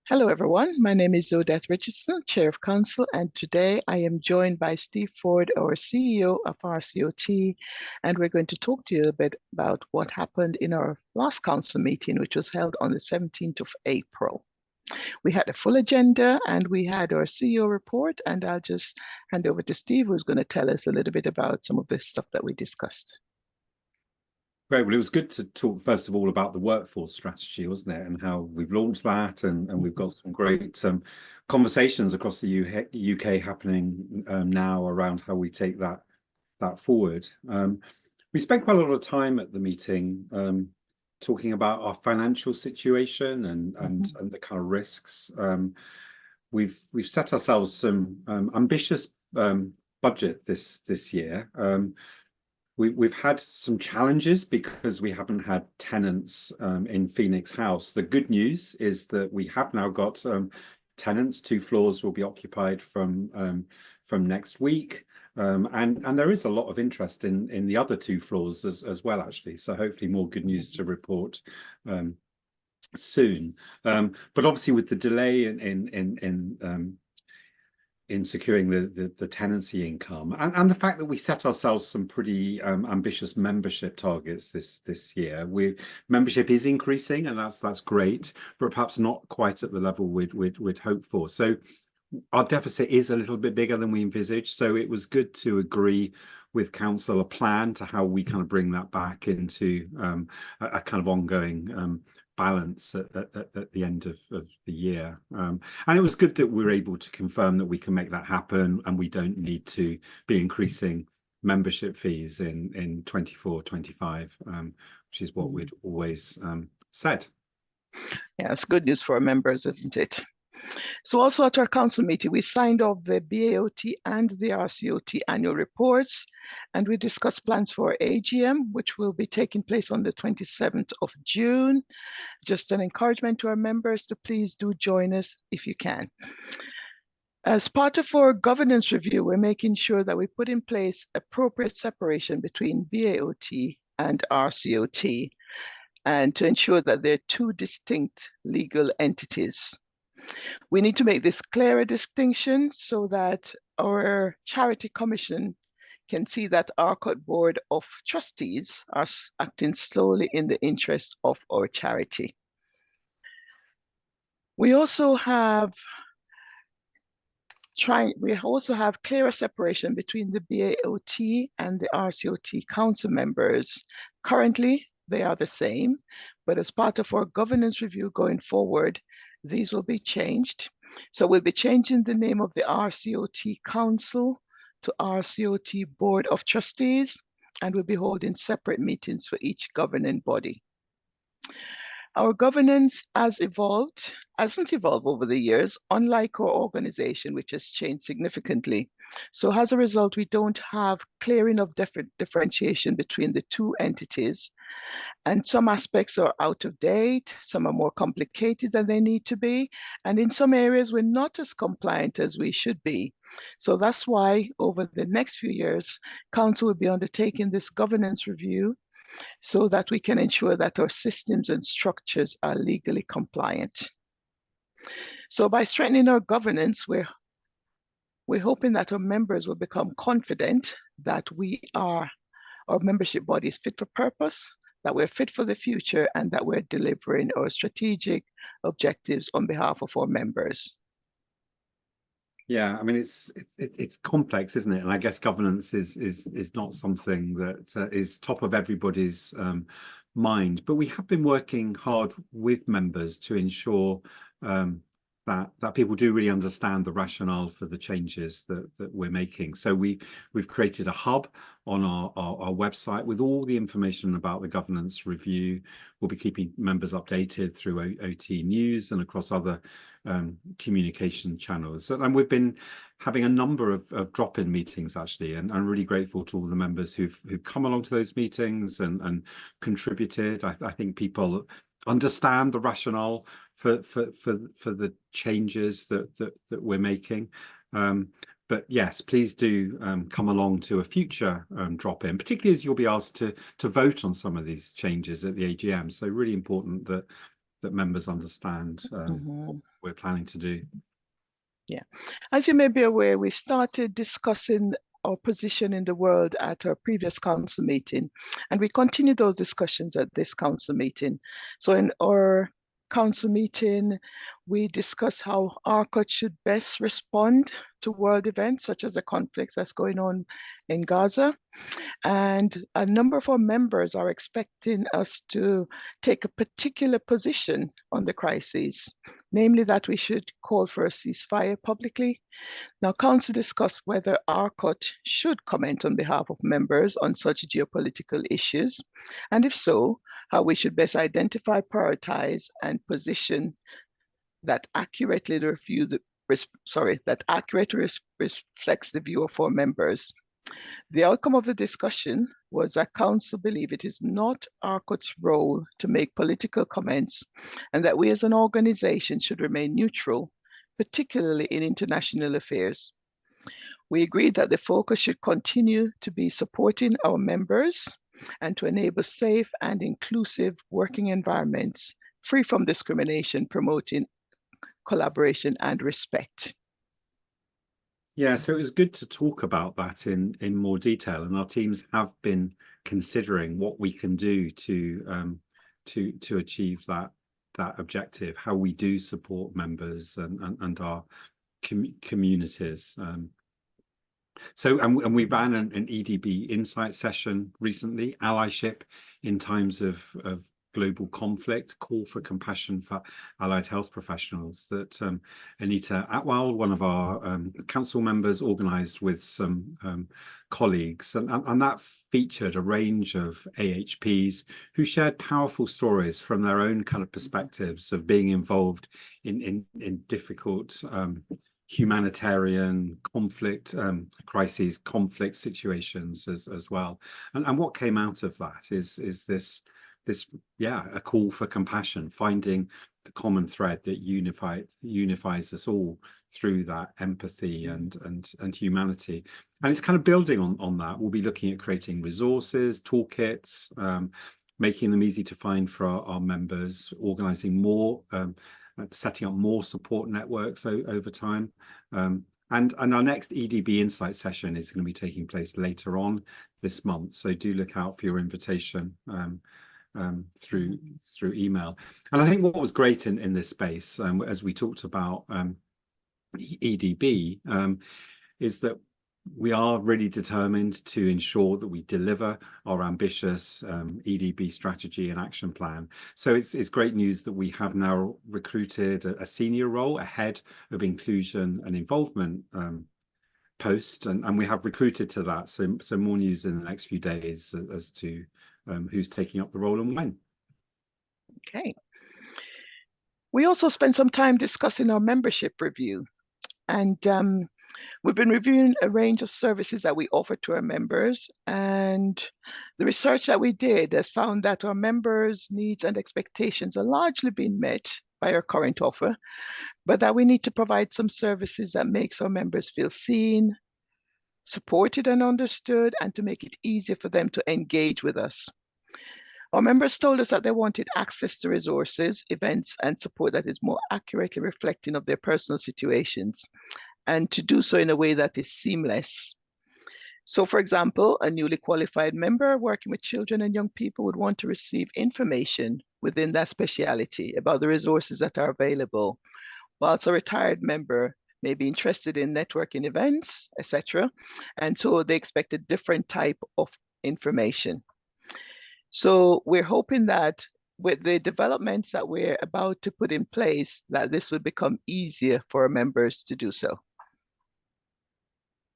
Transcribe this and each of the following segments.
Hello, everyone. My name is Odeth Richardson, Chair of Council, and today I am joined by Steve Ford, our CEO of RCOT, and we're going to talk to you a bit about what happened in our last council meeting, which was held on the 17th of April. We had a full agenda and we had our CEO report, and I'll just hand over to Steve, who's going to tell us a little bit about some of the stuff that we discussed. Great. Well, it was good to talk first of all about the workforce strategy, wasn't it? And how we've launched that, and we've got some great conversations across the UK happening now around how we take that forward. We spent quite a lot of time at the meeting talking about our financial situation and the kind of risks. We've set ourselves some ambitious budget this year. We've had some challenges because we haven't had tenants in Phoenix House. The good news is that we have now got tenants. 2 floors will be occupied from next week, and there is a lot of interest in the other 2 floors as well, actually. So hopefully more good news to report soon. But obviously with the delay in securing the tenancy income and the fact that we set ourselves some pretty ambitious membership targets this year. Membership is increasing, and that's great, but perhaps not quite at the level we'd hope for. So our deficit is a little bit bigger than we envisaged. So it was good to agree with council a plan to how we kind of bring that back into a kind of ongoing balance at the end of the year. And it was good that we were able to confirm that we can make that happen and we don't need to be increasing membership fees in 24-25, which is what we'd always said. Yeah, it's good news for our members, isn't it? So also at our council meeting, we signed off the BAOT and the RCOT annual reports, and we discussed plans for AGM, which will be taking place on the 27th of June. Just an encouragement to our members to please do join us if you can. As part of our governance review, we're making sure that we put in place appropriate separation between BAOT and RCOT, and to ensure that they're 2 distinct legal entities. We need to make this clearer distinction so that our charity commission can see that RCOT Board of Trustees are acting solely in the interest of our charity. We also have clearer separation between the BAOT and the RCOT council members. Currently, they are the same, but as part of our governance review going forward, these will be changed. So we'll be changing the name of the RCOT Council to RCOT Board of Trustees, and we'll be holding separate meetings for each governing body. Our governance hasn't evolved over the years, unlike our organization, which has changed significantly. So as a result, we don't have clear enough differentiation between the 2 entities. And some aspects are out of date, some are more complicated than they need to be, and in some areas we're not as compliant as we should be. So that's why over the next few years, Council will be undertaking this governance review so that we can ensure that our systems and structures are legally compliant. So by strengthening our governance, we're hoping that our members will become confident that our membership body is fit for purpose, that we're fit for the future, and that we're delivering our strategic objectives on behalf of our members. Yeah, I mean, it's complex, isn't it? And I guess governance is not something that is top of everybody's mind. But we have been working hard with members to ensure that people do really understand the rationale for the changes that we're making. So we've created a hub on our website with all the information about the governance review. We'll be keeping members updated through OT News and across other communication channels. And we've been having a number of drop-in meetings, actually, and I'm really grateful to all the members who've come along to those meetings and contributed. I think people understand the rationale for the changes that we're making. But yes, please do come along to a future drop-in, particularly as you'll be asked to vote on some of these changes at the AGM. So really important that that members understand what we're planning to do. Yeah. As you may be aware, we started discussing our position in the world at our previous council meeting, and we continue those discussions at this council meeting. So in our council meeting, we discussed how RCOT should best respond to world events such as the conflicts that's going on in Gaza. And a number of our members are expecting us to take a particular position on the crisis, namely that we should call for a ceasefire publicly. Now, Council discussed whether RCOT should comment on behalf of members on such geopolitical issues, and if so, how we should best identify, prioritize, and position that accurately reflects the view of our members. The outcome of the discussion was that Council believe it is not RCOT's role to make political comments, and that we as an organization should remain neutral, particularly in international affairs. We agreed that the focus should continue to be supporting our members and to enable safe and inclusive working environments free from discrimination, promoting collaboration and respect. Yeah, so it was good to talk about that in more detail, and our teams have been considering what we can do to achieve that objective, how we do support members and our communities. And we ran an EDB insight session recently, allyship in times of global conflict, call for compassion for allied health professionals, that Anita Atwell, one of our council members, organised with some colleagues, and that featured a range of AHPs who shared powerful stories from their own kind of perspectives of being involved in difficult humanitarian conflict crises, conflict situations as well. And what came out of that is this a call for compassion, finding the common thread that unifies us all through that empathy and humanity. And it's kind of building on that. We'll be looking at creating resources, toolkits, making them easy to find for our members, organizing more, setting up more support networks over time. And our next EDB Insight session is going to be taking place later on this month. So do look out for your invitation through email. And I think what was great in this space, as we talked about EDB, is that we are really determined to ensure that we deliver our ambitious EDB strategy and action plan. So it's great news that we have now recruited a senior role, a head of inclusion and involvement post, and we have recruited to that. So more news in the next few days as to who's taking up the role and when. Okay. We also spent some time discussing our membership review, and we've been reviewing a range of services that we offer to our members, and the research that we did has found that our members' needs and expectations are largely being met by our current offer, but that we need to provide some services that makes our members feel seen, supported and understood, and to make it easier for them to engage with us. Our members told us that they wanted access to resources, events, and support that is more accurately reflecting of their personal situations, and to do so in a way that is seamless. So, for example, a newly qualified member working with children and young people would want to receive information within that speciality about the resources that are available, whilst a retired member may be interested in networking events, etc. And so they expect a different type of information. So we're hoping that with the developments that we're about to put in place, that this will become easier for our members to do so.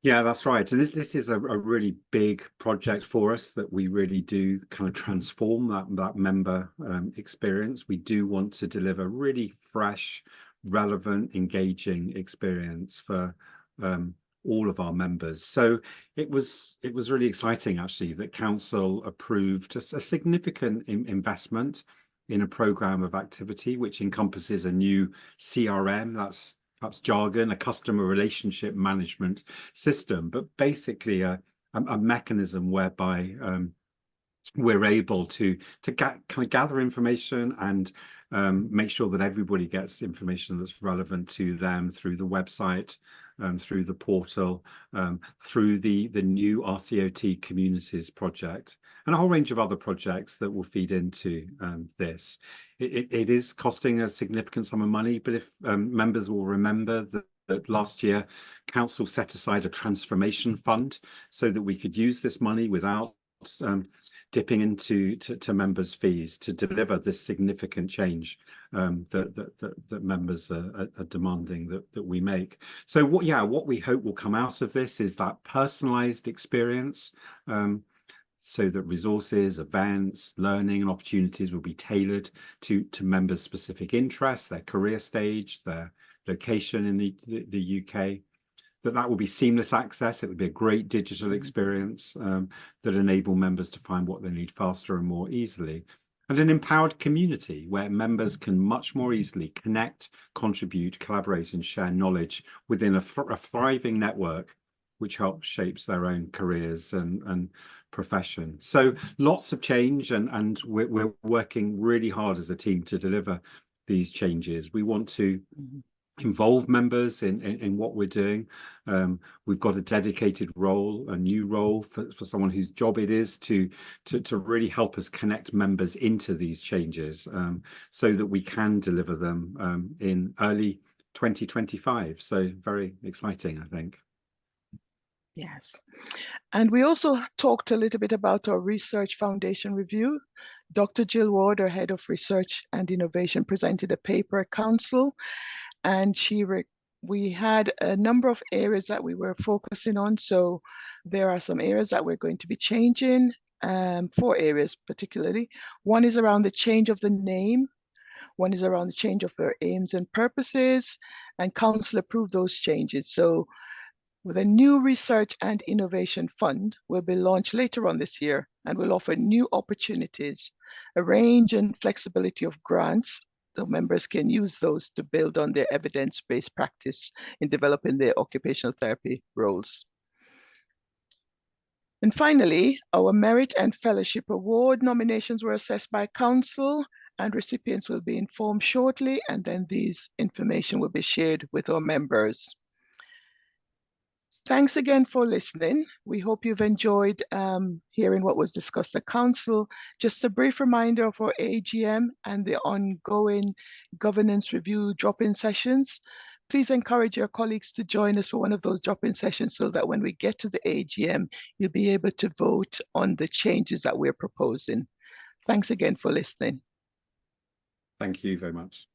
Yeah, that's right. And this is a really big project for us, that we really do kind of transform that member experience. We do want to deliver really fresh, relevant, engaging experience for all of our members. So it was really exciting, actually, that council approved a significant investment in a program of activity which encompasses a new CRM, that's perhaps jargon, a customer relationship management system, but basically a mechanism whereby we're able to kind of gather information and make sure that everybody gets information that's relevant to them through the website, through the portal, through the new RCOT Communities project, and a whole range of other projects that will feed into this. It is costing a significant sum of money, but if members will remember that last year, Council set aside a transformation fund so that we could use this money without dipping into members' fees to deliver this significant change that members are demanding that we make. So what we hope will come out of this is that personalized experience, so that resources, events, learning and opportunities will be tailored to members' specific interests, their career stage, their location in the UK. That will be seamless access. It would be a great digital experience that enable members to find what they need faster and more easily. And an empowered community where members can much more easily connect, contribute, collaborate and share knowledge within a thriving network which helps shapes their own careers and profession. So lots of change, and we're working really hard as a team to deliver these changes. We want to involve members in what we're doing. We've got a dedicated role, a new role for someone whose job it is to really help us connect members into these changes, so that we can deliver them in early 2025. So very exciting, I think. Yes. And we also talked a little bit about our Research Foundation review. Dr. Jill Ward, our Head of Research and Innovation, presented a paper at Council, and we had a number of areas that we were focusing on. So there are some areas that we're going to be changing, 4 areas particularly. One is around the change of the name. One is around the change of their aims and purposes, and Council approved those changes. So with a new Research and Innovation Fund will be launched later on this year and will offer new opportunities, a range and flexibility of grants. So members can use those to build on their evidence-based practice in developing their occupational therapy roles. And finally, our Merit and Fellowship Award nominations were assessed by Council, and recipients will be informed shortly, and then these information will be shared with our members. Thanks again for listening. We hope you've enjoyed hearing what was discussed at Council. Just a brief reminder of our AGM and the ongoing governance review drop-in sessions. Please encourage your colleagues to join us for one of those drop-in sessions so that when we get to the AGM, you'll be able to vote on the changes that we're proposing. Thanks again for listening. Thank you very much.